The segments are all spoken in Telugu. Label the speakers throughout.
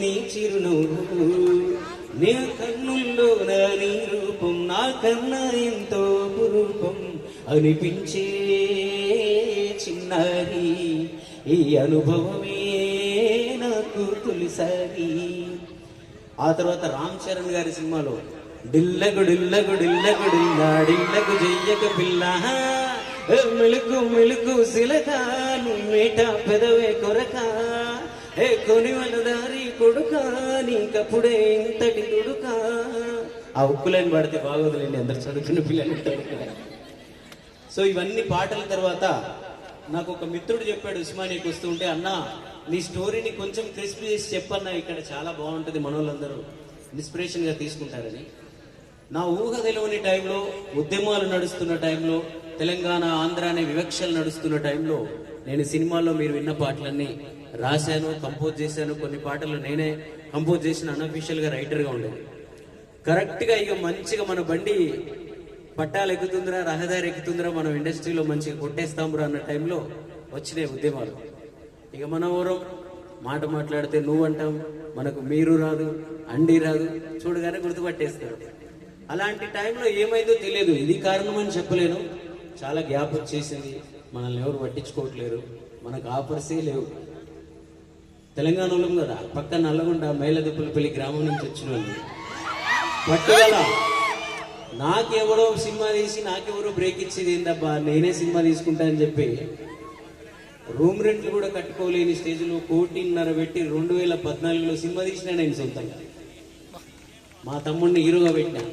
Speaker 1: నీ చిరునవ్వు, నీ కన్నుల్లో నా నీ రూపం నాకన్నా ఎంతో రూపం అనిపించే చిన్నారి, ఈ అనుభవమే నాకు తొలిసారి. ఆ తర్వాత రామ్ చరణ్ గారి సినిమాలో డిల్లగు డిల్లగు డిల్లగు డిల్లాడిల్లకు చెయ్యక పిల్ల, మెలుకు మెలుకు సిలక నువ్వేట పెదవే కొరక, కొని వాళ్ళ దారి కొడుక నీకప్పుడే ఇంతటి కొడుక. ఆ ఉక్కులైన పాడితే బాగోదులేండి, అందరు చదువుకున్న పిల్లలు. సో ఇవన్నీ పాటల తర్వాత నాకు ఒక మిత్రుడు చెప్పాడు ఉస్మానియాకి వస్తూ ఉంటే, అన్న నీ స్టోరీని కొంచెం క్రిస్ప్ చేసి చెప్పన్నా, ఇక్కడ చాలా బాగుంటుంది, మనోళ్ళందరూ ఇన్స్పిరేషన్గా తీసుకుంటారని. నా ఊహ తెలియని టైంలో, ఉద్యమాలు నడుస్తున్న టైంలో, తెలంగాణ ఆంధ్ర అనే వివక్షలు నడుస్తున్న టైంలో నేను సినిమాల్లో మీరు విన్న పాటలన్నీ రాశాను, కంపోజ్ చేశాను. కొన్ని పాటలు నేనే కంపోజ్ చేసిన, అన్అఫీషియల్గా రైటర్గా ఉండేది. కరెక్ట్గా ఇక మంచిగా మన బండి పట్టాలు ఎక్కుతుందిరా, రహదారి ఎక్కుతుందిరా, మనం ఇండస్ట్రీలో మంచిగా కొట్టేస్తాంరా అన్న టైంలో వచ్చినాయి ఉద్యమాలు. ఇక మన ఊరం మాట మాట్లాడితే నువ్వు అంటాం, మనకు మీరు రాదు, అండి రాదు, చూడగానే గుర్తుపట్టేస్తారు. అలాంటి టైంలో ఏమైందో తెలియదు, ఇది కారణం అని చెప్పలేను. చాలా గ్యాప్ వచ్చేసింది, మనల్ని ఎవరు పట్టించుకోవట్లేరు, మనకు ఆఫర్సే లేవు. తెలంగాణ వాళ్ళం కదా, పక్క నల్లగొండ మైలదుప్పులపల్లి గ్రామం నుంచి వచ్చిన వాళ్ళు పట్టుదల. నాకెవరో సినిమా తీసి నాకెవరో బ్రేక్ ఇచ్చేది ఏందబ్బా, నేనే సినిమా తీసుకుంటా అని చెప్పి రూమ్ రెంట్లు కూడా కట్టుకోలేని స్టేజ్లో 1.5 కోటి పెట్టి 2014లో సినిమా తీసినా నేను సొంతంగా. మా తమ్ముడిని హీరోగా పెట్టినా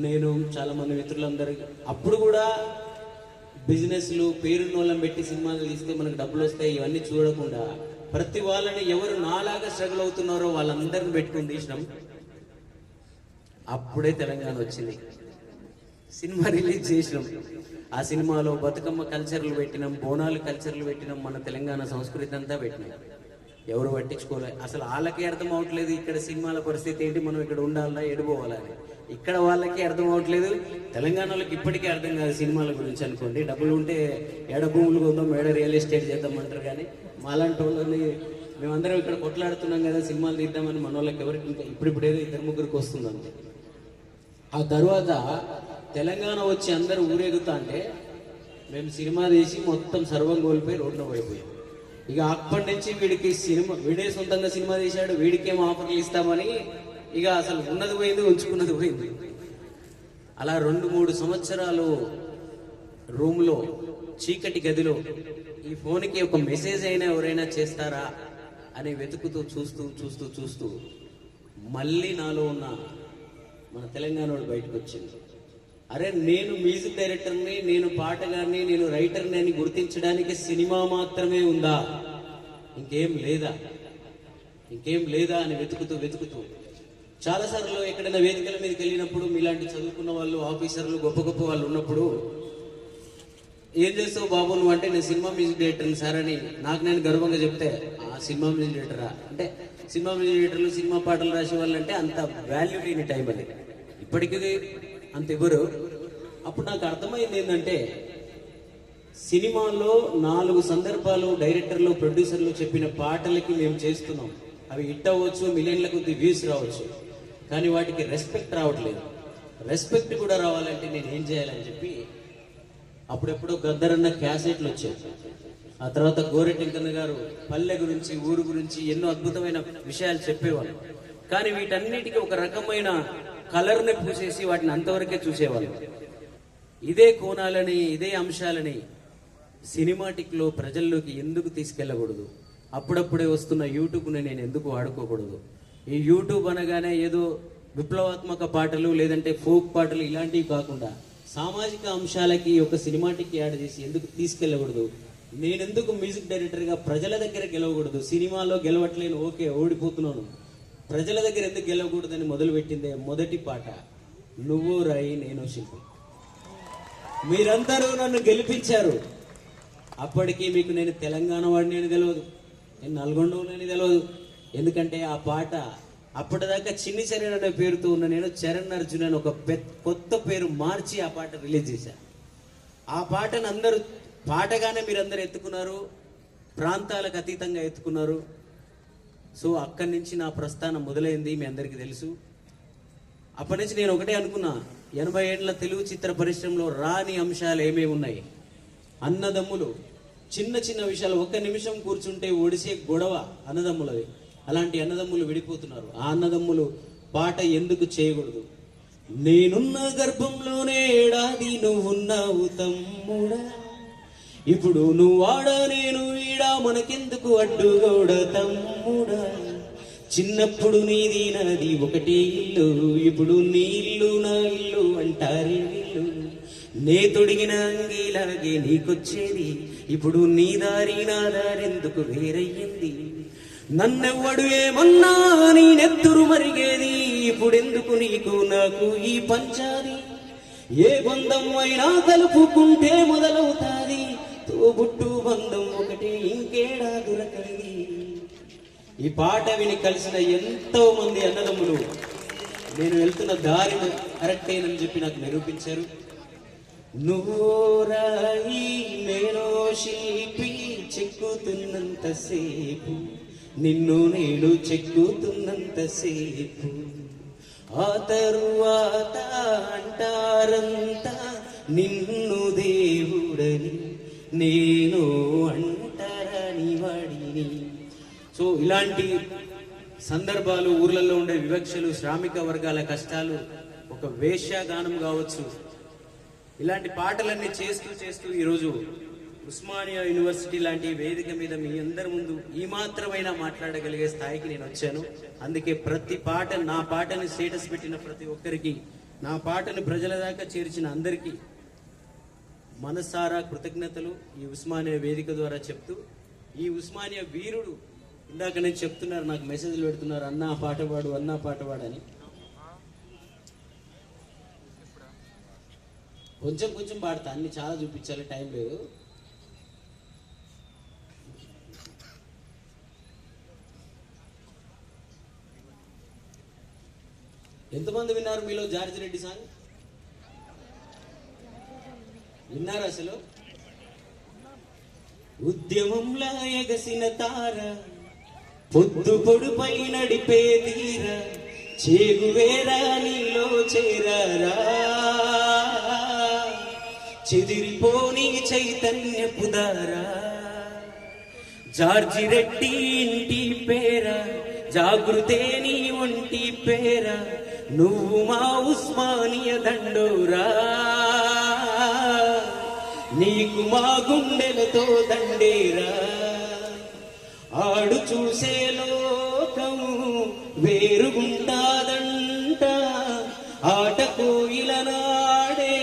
Speaker 1: నేను, చాలా మంది మిత్రులందరికీ. అప్పుడు కూడా బిజినెస్లు పేరున్న వాళ్ళని పెట్టి సినిమాలు తీస్తే మనకు డబ్బులు వస్తాయి ఇవన్నీ చూడకుండా ప్రతి వాళ్ళని ఎవరు నాలాగా స్ట్రగుల్ అవుతున్నారో వాళ్ళందరిని పెట్టుకుని తీసినాం. అప్పుడే తెలంగాణ వచ్చింది, సినిమా రిలీజ్ చేసినాం. ఆ సినిమాలో బతుకమ్మ కల్చర్లు పెట్టినాం, బోనాలు కల్చర్లు పెట్టినాం, మన తెలంగాణ సంస్కృతి అంతా పెట్టినాం. ఎవరు పట్టించుకోలేదు, అసలు వాళ్ళకే అర్థం అవట్లేదు ఇక్కడ సినిమాల పరిస్థితి ఏంటి, మనం ఇక్కడ ఉండాలా ఎడిపోవాలని. ఇక్కడ వాళ్ళకి అర్థం అవట్లేదు, తెలంగాణ వాళ్ళకి ఇప్పటికీ అర్థం కాదు సినిమాల గురించి. అనుకోండి, డబ్బులు ఉంటే ఏడ భూములు కొందాం, ఏడ రియల్ ఎస్టేట్ చేద్దామంటారు. కానీ మాలాంటి వాళ్ళని మేమందరం ఇక్కడ కొట్లాడుతున్నాం కదా సినిమాలు తీద్దామని, మన వాళ్ళకి ఎవరికి ఇంకా ఇప్పుడిప్పుడు ఏదో 2-3 వస్తుందంటే. ఆ తర్వాత తెలంగాణ వచ్చి అందరూ ఊరేగుతా అంటే మేము సినిమా తీసి మొత్తం సర్వం కోల్పోయి రోడ్లో పడిపోయాం. ఇక అప్పటి నుంచి వీడికి సినిమా, వీడే సొంతంగా సినిమా తీశాడు, వీడికేం ఆఫర్లు ఇస్తామని ఇక అసలు ఉన్నది పోయింది, ఉంచుకున్నది పోయింది. అలా 2-3 సంవత్సరాలు రూమ్లో చీకటి గదిలో ఈ ఫోన్కి ఒక మెసేజ్ అయినా ఎవరైనా చేస్తారా అని వెతుకుతూ చూస్తూ చూస్తూ చూస్తూ మళ్ళీ నాలో ఉన్న మన తెలంగాణ వాడు బయటకు వచ్చింది. అరే నేను మ్యూజిక్ డైరెక్టర్ని, నేను పాటగాన్ని, నేను రైటర్ని అని గుర్తించడానికి సినిమా మాత్రమే ఉందా, ఇంకేం లేదా, ఇంకేం లేదా అని వెతుకుతూ వెతుకుతూ చాలాసార్లు ఎక్కడైనా వేదికల మీదకి వెళ్ళినప్పుడు మీలాంటి చదువుకున్న వాళ్ళు, ఆఫీసర్లు, గొప్ప గొప్ప వాళ్ళు ఉన్నప్పుడు ఏం చేస్తావు బాబు నువ్వు అంటే, నేను సినిమా మ్యూజిక్ డైరెక్టర్ని సార్ అని నాకు నేను గర్వంగా చెప్తే, ఆ సినిమా మ్యూజిక్ డైరెక్టరా అంటే, సినిమా మ్యూజిక్ డైరెక్టర్లు సినిమా పాటలు రాసే వాళ్ళు అంటే అంత వాల్యూ లేని టైం అది, ఇప్పటికీ అంత ఇవ్వరు. అప్పుడు నాకు అర్థమైంది ఏంటంటే, సినిమాలో 4 సందర్భాలు డైరెక్టర్లు, ప్రొడ్యూసర్లు చెప్పిన పాటలకి మేము చేస్తున్నాం, అవి హిట్ అవ్వచ్చు, మిలియన్ల కొద్ది వ్యూస్ రావచ్చు, కానీ వాటికి రెస్పెక్ట్ రావట్లేదు. రెస్పెక్ట్ కూడా రావాలంటే నేను ఏం చేయాలని చెప్పి అప్పుడెప్పుడు గద్దరన్న క్యాసెట్లు వచ్చాయి. ఆ తర్వాత గోరెటెంకన్న గారు పల్లె గురించి, ఊరు గురించి ఎన్నో అద్భుతమైన విషయాలు చెప్పేవాళ్ళు. కానీ వీటన్నిటికీ ఒక రకమైన కలర్ని పూసేసి వాటిని అంతవరకే చూసేవాళ్ళు. ఇదే కోణాలని, ఇదే అంశాలని సినిమాటిక్లో ప్రజల్లోకి ఎందుకు తీసుకెళ్ళకూడదు? అప్పుడప్పుడే వస్తున్న యూట్యూబ్ని నేను ఎందుకు వాడుకోకూడదు? ఈ యూట్యూబ్ అనగానే ఏదో విప్లవాత్మక పాటలు లేదంటే ఫోక్ పాటలు ఇలాంటివి కాకుండా సామాజిక అంశాలకి ఒక సినిమాటిక్ యాడ్ చేసి ఎందుకు తీసుకెళ్ళకూడదు? నేనెందుకు మ్యూజిక్ డైరెక్టర్గా ప్రజల దగ్గర గెలవకూడదు? సినిమాలో గెలవట్లేను, ఓకే, ఓడిపోతున్నాను, ప్రజల దగ్గర ఎందుకు గెలవకూడదని మొదలుపెట్టిందే మొదటి పాట నువ్వు రాయి నేను శిల్పి. మీరందరూ నన్ను గెలిపించారు. అప్పటికి మీకు నేను తెలంగాణ వాడిని అని తెలియదు, నేను నల్గొండని తెలియదు. ఎందుకంటే ఆ పాట అప్పటిదాకా చిన్ని చరణ్ అనే పేరుతో ఉన్న నేను చరణ్ అర్జున్ అని ఒక కొత్త పేరు మార్చి ఆ పాట రిలీజ్ చేశాను. ఆ పాటను అందరూ పాటగానే మీరందరూ ఎత్తుకున్నారు, ప్రాంతాలకు అతీతంగా ఎత్తుకున్నారు. సో అక్కడి నుంచి నా ప్రస్థానం మొదలైంది, మీ అందరికీ తెలుసు. అప్పటి నుంచి నేను ఒకటే అనుకున్నా, 80 ఏళ్ల తెలుగు చిత్ర పరిశ్రమలో రాని అంశాలు ఏమేమి ఉన్నాయి. అన్నదమ్ములు, చిన్న చిన్న విషయాలు, ఒక్క నిమిషం కూర్చుంటే ఒడిసే గొడవ అన్నదమ్ములవి. అలాంటి అన్నదమ్ములు విడిపోతున్నారు. ఆ అన్నదమ్ములు పాట ఎందుకు చేయకూడదు? నేనున్న గర్భంలోనే ఏడాది నువ్వున్నావు తమ్ముడా, ఇప్పుడు నువ్వాడ నేను ఈడా, మనకెందుకు అడ్డుగోడ తమ్ముడా. చిన్నప్పుడు నీది నాది ఒకటే ఇల్లు, ఇప్పుడు నీ ఇల్లు నా ఇల్లు అంటారే వీళ్ళు. నే తొడిగిన అంగీలాగే నీకొచ్చేది, ఇప్పుడు నీ దారి నా దారెందుకు వేరయ్యింది. నన్నెవ్వడు ఏమన్నా నీ నెత్తురు మరిగేది, ఇప్పుడెందుకు నీకు నాకు ఈ పంచాది. ఏ బంధం అయినా కలుపుకుంటే మొదలవుతాది, తోబుట్టు బంధం ఒకటే ఇంకేడా దొరకది. ఈ పాట విని కలిసిన ఎంతో మంది అన్నదమ్ములు నేను వెళ్తున్న దారి కరెక్టేనని చెప్పి నాకు నిరూపించారు. నువ్వు రాయి నేను శిల్పి, చెక్కుతున్నంతసేపు నిన్ను నేను చెక్కుతున్నంతసేపు, ఆ తరువాత అంటారంతా నిన్ను దేవుడని, నేను అంటారని వాడిని. సో ఇలాంటి సందర్భాలు, ఊర్లలో ఉండే వివక్షలు, శ్రామిక వర్గాల కష్టాలు, ఒక వేశ్యాగానం కావచ్చు, ఇలాంటి పాటలన్నీ చేస్తూ చేస్తూ ఈరోజు ఉస్మానియా యూనివర్సిటీ లాంటి వేదిక మీద మీ అందరి ముందు ఈ మాత్రమైనా మాట్లాడగలిగే స్థాయికి నేను వచ్చాను. అందుకే ప్రతి పాట, నా పాటని స్టేటస్ పెట్టిన ప్రతి ఒక్కరికి, నా పాటని ప్రజల దాకా చేర్చిన అందరికీ మనసారా కృతజ్ఞతలు ఈ ఉస్మానియా వేదిక ద్వారా చెప్తూ, ఈ ఉస్మానియా వీరుడు ఇందాక నేను చెప్తున్నారు, నాకు మెసేజ్లు పెడుతున్నారు, అన్నా పాట పాడు, అన్నా పాట పాడని. కొంచెం కొంచెం పాడతా, అన్ని చాలా చూపించాలి, టైం లేదు. ఎంతమంది విన్నారు మీలో జార్జి రెడ్డి సాంగ్? విన్నారు అసలు? ఉద్యమంలా ఎగసిన తార, పొద్దు పొడుపై నడిపే తీర, చేగువేరా నీలో చేరారా, చెదిరిపోని చైతన్యపు దారా. జార్జి రెడ్డి ఇంటి పేర, జాగృతే నీ ఒంటి పేర, నువ్వు మా ఉస్మానియ దండోరా, నీకు మా గుండెలతో దండేరా. ఆడు చూసే లోకం వేరుగుంటాదంట, ఆట కోయిల నాడే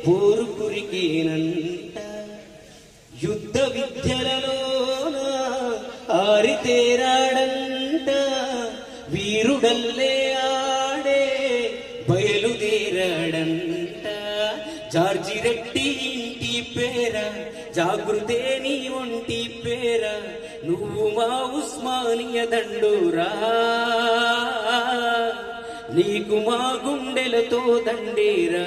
Speaker 1: పోరు కురికేనంట. యుద్ధ విద్యలలోన ఆరితేరాడంట, వీరుడల్లే ఆడే బయలుదేరాడంట. జార్జి రెడ్డి ఇంటి పేర, జాగృతే నీ ఒంటి పేర, నువ్వు మా ఉస్మానియ దండోరా, నీకు మా గుండెలతో దండేరా.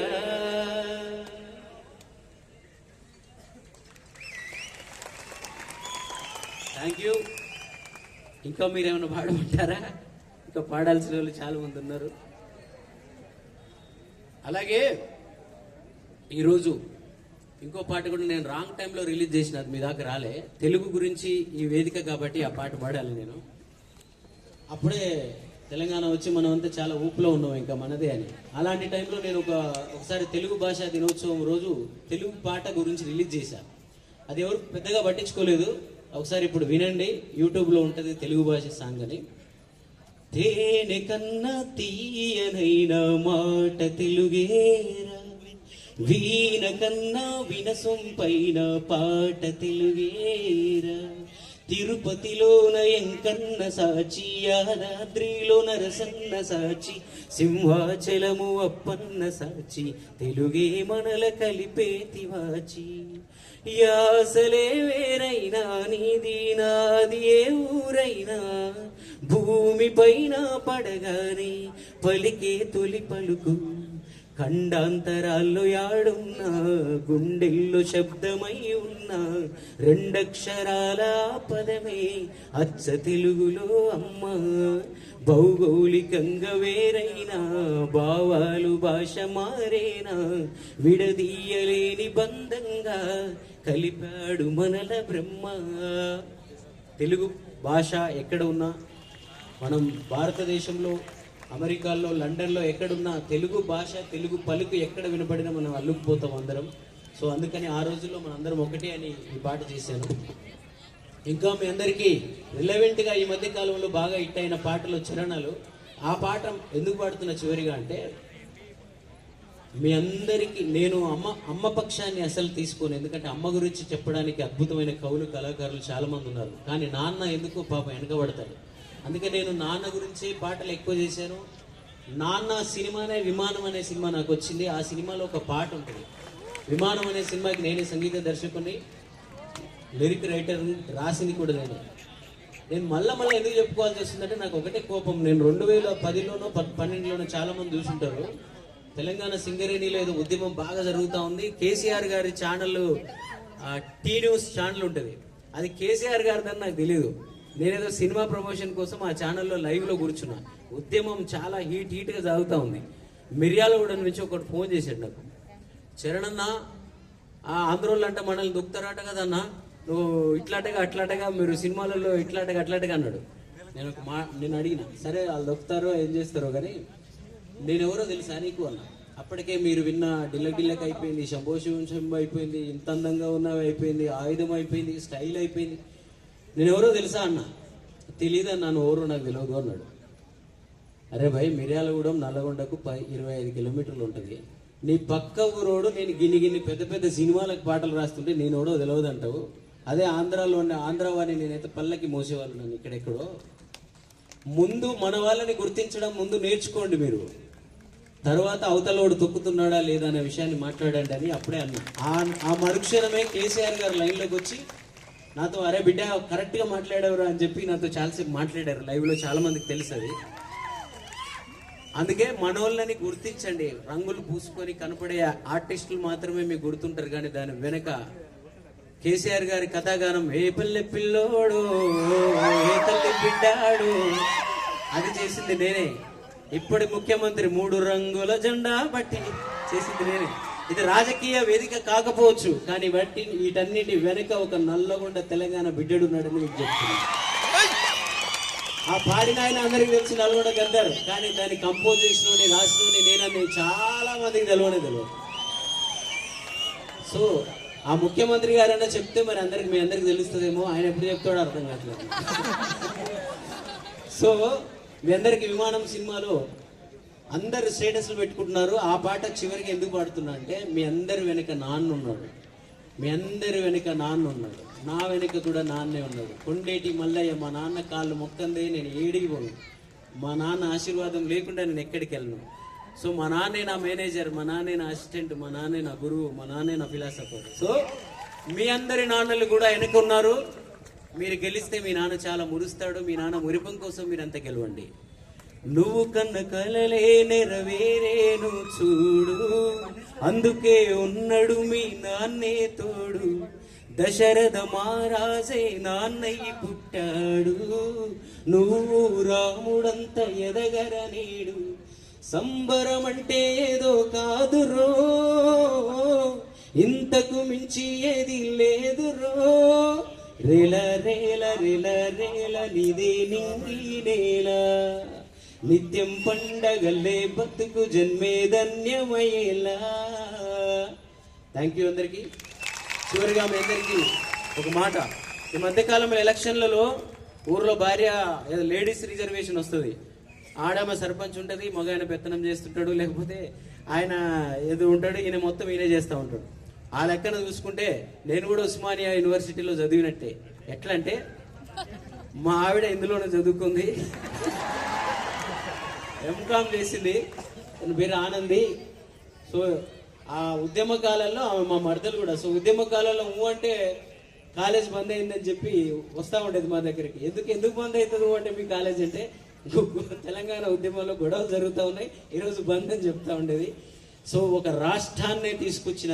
Speaker 1: Thank you. ఇంకా మీరేమైనా పాడమంటారా? ఇంకా పాడాల్సిన వాళ్ళు చాలా మంది ఉన్నారు. అలాగే ఈరోజు ఇంకో పాట కూడా నేను రాంగ్ టైంలో రిలీజ్ చేసిన, అది మీ దాకా రాలే. తెలుగు గురించి ఈ వేదిక కాబట్టి ఆ పాట పాడాలి నేను. అప్పుడే తెలంగాణ వచ్చి మనం అంతా చాలా ఊపులో ఉన్నాం, ఇంకా మనదే అని. అలాంటి టైంలో నేను ఒకసారి తెలుగు భాషా దినోత్సవం రోజు తెలుగు పాట గురించి రిలీజ్ చేశాను. అది ఎవరు పెద్దగా పట్టించుకోలేదు. ఒకసారి ఇప్పుడు వినండి, యూట్యూబ్లో ఉంటుంది తెలుగు భాష సాంగ్ అని. తేనె కన్నా తీయనైన మాట తెలుగేరా, వీణ కన్నా వినసొంపైన పాట తెలుగేరా. తిరుపతిలోన ఎంకన్న సాచి, యాదాద్రిలో నరసన్న సాచి, సింహాచలము అప్పన్న సాచి, తెలుగే మనల కలిపేతి వాచి. యాసలే వేరైనా నీది నాది ఏ ఊరైనా, భూమి పైన పడగానే పలికే తొలి పలుకు ఖండాంతరాల్లో యాడున్నా గుండెల్లో శబ్దమై ఉన్నా రెండక్షరాల పదమే అచ్చ తెలుగులో అమ్మ. భౌగోళికంగా వేరైనా భావాలు భాష మారేనా విడదీయలేని బంధంగా కలిపాడు మనల బ్రహ్మ. తెలుగు భాష ఎక్కడ ఉన్నా, మనం భారతదేశంలో, అమెరికాలో, లండన్లో ఎక్కడున్నా తెలుగు భాష, తెలుగు పలుకు ఎక్కడ వినపడినా మనం అల్లుకుపోతాం అందరం. సో అందుకని ఆ రోజుల్లో మనం అందరం ఒకటే అని ఈ పాట చేశాను. ఇంకా మీ అందరికీ రిలవెంట్గా ఈ మధ్య కాలంలో బాగా హిట్ అయిన పాటలు చరణాలు. ఆ పాట ఎందుకు పాడుతున్న చివరిగా అంటే, మీ అందరికీ నేను అమ్మ పక్షాన్ని అసలు తీసుకోను. ఎందుకంటే అమ్మ గురించి చెప్పడానికి అద్భుతమైన కవులు, కళాకారులు చాలామంది ఉన్నారు. కానీ నాన్న ఎందుకు పాప వెనకబడతాడు. అందుకే నేను నాన్న గురించి పాటలు ఎక్కువ చేశాను. నాన్న సినిమానే విమానం అనే సినిమా నాకు వచ్చింది. ఆ సినిమాలో ఒక పాట ఉంటుంది. విమానం అనే సినిమాకి నేనే సంగీత దర్శకుని, లిరిక్ రైటర్, రాసింది కూడా నేను మళ్ళీ ఎందుకు చెప్పుకోవాల్సి వస్తుందంటే, నాకు ఒకటే కోపం. నేను 2010లోనో 12లోనో చాలా మంది చూసుంటారు, తెలంగాణ సింగరేణిలో ఏదో ఉద్యమం బాగా జరుగుతూ ఉంది. కేసీఆర్ గారి ఛానల్, టీ న్యూస్ ఛానల్ ఉంటుంది. అది కేసీఆర్ గారిదని నాకు తెలియదు. నేనేదో సినిమా ప్రమోషన్ కోసం ఆ ఛానల్లో లైవ్లో కూర్చున్నా. ఉద్యమం చాలా హీట్గా జరుగుతూ ఉంది. మిర్యాలగూడ నుంచి ఒకటి ఫోన్ చేశాడు నాకు, చరణన్న ఆంధ్రోళ్ళు అంటే మనల్ని దుక్కుతారట కదన్నా, నువ్వు ఇట్లాటగా అట్లాటగా, మీరు సినిమాలలో ఇట్లాటగా అట్లాటగా అన్నాడు. నేను అడిగిన, సరే వాళ్ళు దొక్కుతారో ఏం చేస్తారో కానీ నేనెవరో తెలుసా నీకు అన్న. అప్పటికే మీరు విన్న డిల్లకి అయిపోయింది, శంభో శివం అయిపోయింది, ఇంత అందంగా ఉన్నవి అయిపోయింది, ఆయుధం అయిపోయింది, స్టైల్ అయిపోయింది. నేనెవరో తెలుసా అన్న. తెలీదు అన్నాను, ఎవరో నాకు తెలియదు అన్నాడు. అరే భయ్, మిర్యాలగూడెం నల్లగొండకు 25 కిలోమీటర్లు ఉంటుంది. నీ పక్క ఊరోడు నేను గిన్ని పెద్ద పెద్ద సినిమాలకు పాటలు రాస్తుంటే నేను ఎవడో తెలియదు అంటావు. అదే ఆంధ్రాలో ఆంధ్ర వారిని నేనైతే పల్లకి మోసేవాళ్ళు నన్ను ఇక్కడెక్కడో. ముందు మన వాళ్ళని గుర్తించడం ముందు నేర్చుకోండి మీరు, తర్వాత అవతలోడు తొక్కుతున్నాడా లేదా అనే విషయాన్ని మాట్లాడండి అని అప్పుడే అన్నా. ఆ మరుక్షణమే కేసీఆర్ గారు లైన్లోకి వచ్చి నాతో, అరే బిడ్డ కరెక్ట్గా మాట్లాడేవారు అని చెప్పి నాతో చాలాసేపు మాట్లాడారు. లైవ్లో చాలా మందికి తెలుసు అది. అందుకే మనోళ్ళని గుర్తించండి. రంగులు పూసుకొని కనపడే ఆర్టిస్టులు మాత్రమే మీకు గుర్తుంటారు, కానీ దాని వెనక కేసీఆర్ గారి కథాగానం, ఏ పల్లె పిల్లోడు ఏ తల్లి బిడ్డాడు, అది చేసింది నేనే. ఇప్పటి ముఖ్యమంత్రి 3 రంగుల జెండా బట్టి చేసింది నేనే. ఇది రాజకీయ వేదిక కాకపోవచ్చు, కానీ బట్టి వీటన్నిటి వెనుక ఒక నల్లగొండ తెలంగాణ బిడ్డడున్నాడని మీకు చెప్తున్నాను. ఆ పాడిన ఆయన అందరికి తెలిసి నల్గొండ గద్దారు, కానీ దాన్ని కంపోజ్ చేసినోని, రాసినోని నేనని చాలా మందికి తెలియదు. సో ఆ ముఖ్యమంత్రి గారైనా చెప్తే మరి మీ అందరికి తెలుస్తుందేమో. ఆయన ఎప్పుడు చెప్తాడో అర్థం కావట్లేదు. సో మీ అందరికి విమానం సినిమాలో అందరు స్టేటస్లు పెట్టుకుంటున్నారు. ఆ పాట చివరికి ఎందుకు పాడుతున్నా అంటే, మీ అందరి వెనుక నాన్న ఉన్నాడు, మీ అందరి వెనుక నాన్న ఉన్నాడు, నా వెనుక కూడా నాన్నే ఉన్నాడు. కొండేటి మల్లయ్య మా నాన్న కాళ్ళు మొక్కందే నేను ఏడికి పోను, మా నాన్న ఆశీర్వాదం లేకుండా నేను ఎక్కడికి వెళ్ళను. సో మా నాన్నే నా మేనేజర్, మా నాన్నే నా అసిస్టెంట్, మా నాన్నే నా గురువు, మా నాన్నే నా ఫిలాసఫర్. సో మీ అందరి నాన్నలు కూడా వెనక ఉన్నారు. మీరు గెలిస్తే మీ నాన్న చాలా మురుస్తాడు. మీ నాన్న మురిపం కోసం మీరంతా గెలవండి. నువ్వు కన్న కలలే నెరవేరేను చూడు, అందుకే ఉన్నాడు మీ నాన్నే తోడు. దశరథ మహారాజే నాన్నయ్య పుట్టాడు, నువ్వు రాముడంత ఎదగర నేడు. సంబరం అంటే ఏదో కాదురో, ఇంతకు మించి ఏది లేదురో. రేల రేల రేల రేల నిదే నింగి నేల, నిత్యం పండగల్లే బతుకు జన్మే ధన్యమయ్యేలా. థ్యాంక్ యూ అందరికీ. చివరిగా మీ అందరికీ ఒక మాట. ఈ మధ్యకాలంలో ఎలక్షన్లలో ఊర్లో భార్య ఏదో లేడీస్ రిజర్వేషన్ వస్తుంది. ఆడమ సర్పంచ్ ఉంటుంది, మగాయన పెత్తనం చేస్తుంటాడు, లేకపోతే ఆయన ఏదో ఉంటాడు, ఈయన మొత్తం ఈయనే చేస్తూ ఉంటాడు. ఆ లెక్కన చూసుకుంటే నేను కూడా ఉస్మానియా యూనివర్సిటీలో చదివినట్టే. ఎట్లా అంటే, మా ఆవిడ ఇందులోనే చదువుకుంది, ఎంకామ్ చేసింది, తన పేరు ఆనంది. సో ఆ ఉద్యమ కాలంలో ఆమె మా మరదలు కూడా. సో ఉద్యమ కాలంలో అంటే కాలేజ్ బంద్ అయిందని చెప్పి వస్తూ ఉండేది మా దగ్గరికి. ఎందుకు బంద్ అవుతుంది అంటే మీ కాలేజ్ అంటే, తెలంగాణ ఉద్యమంలో గొడవలు జరుగుతూ ఉన్నాయి, ఈరోజు బంద్ అని చెప్తా ఉండేది. సో ఒక రాష్ట్రాన్ని తీసుకొచ్చిన